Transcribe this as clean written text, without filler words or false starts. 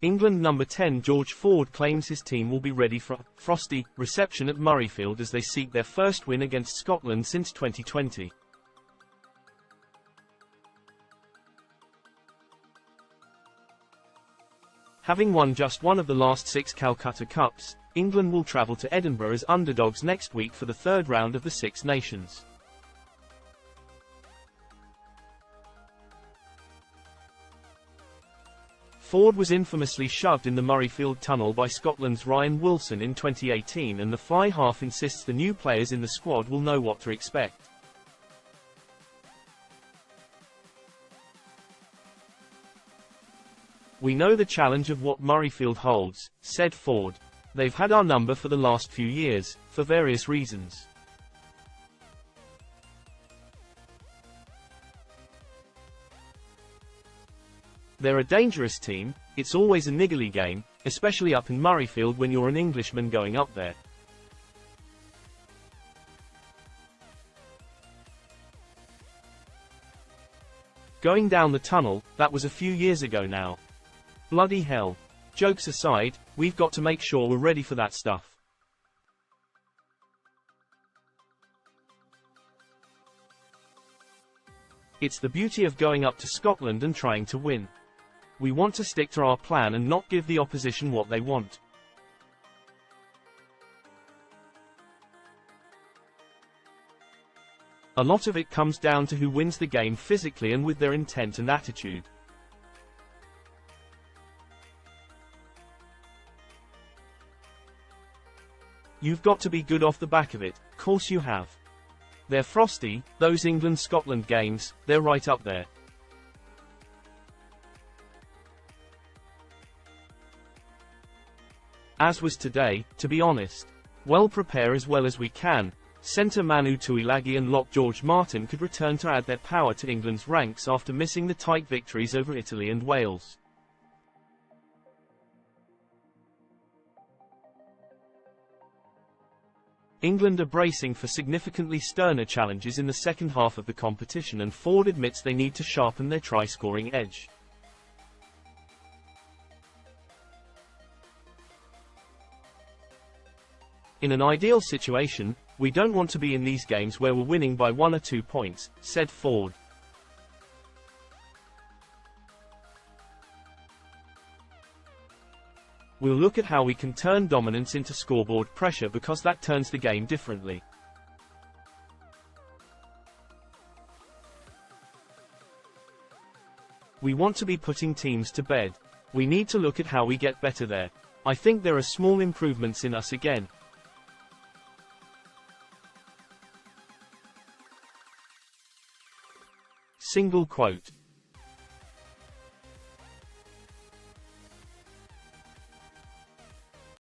England number 10 George Ford claims his team will be ready for a frosty reception at Murrayfield as they seek their first win against Scotland since 2020. Having won just one of the last 6 Calcutta Cups, England will travel to Edinburgh as underdogs next week for the third round of the Six Nations. Ford was infamously shoved in the Murrayfield tunnel by Scotland's Ryan Wilson in 2018, and the fly half insists the new players in the squad will know what to expect. "We know the challenge of what Murrayfield holds," said Ford. "They've had our number for the last few years, for various reasons. They're a dangerous team. It's always a niggly game, especially up in Murrayfield when you're an Englishman going up there. Going down the tunnel, that was a few years ago now. Bloody hell. Jokes aside, we've got to make sure we're ready for that stuff." "It's the beauty of going up to Scotland and trying to win. We want to stick to our plan and not give the opposition what they want. A lot of it comes down to who wins the game physically and with their intent and attitude. You've got to be good off the back of it, course you have. They're frosty, those England-Scotland games, they're right up there. As was today, to be honest. Well, prepare as well as we can. Centre Manu Tuilagi and lock George Martin could return to add their power to England's ranks after missing the tight victories over Italy and Wales. England are bracing for significantly sterner challenges in the second half of the competition, and Ford admits they need to sharpen their try-scoring edge. "In an ideal situation, we don't want to be in these games where we're winning by 1 or 2 points," said Ford. "We'll look at how we can turn dominance into scoreboard pressure because that turns the game differently. We want to be putting teams to bed. We need to look at how we get better there. I think there are small improvements in us again." Single quote.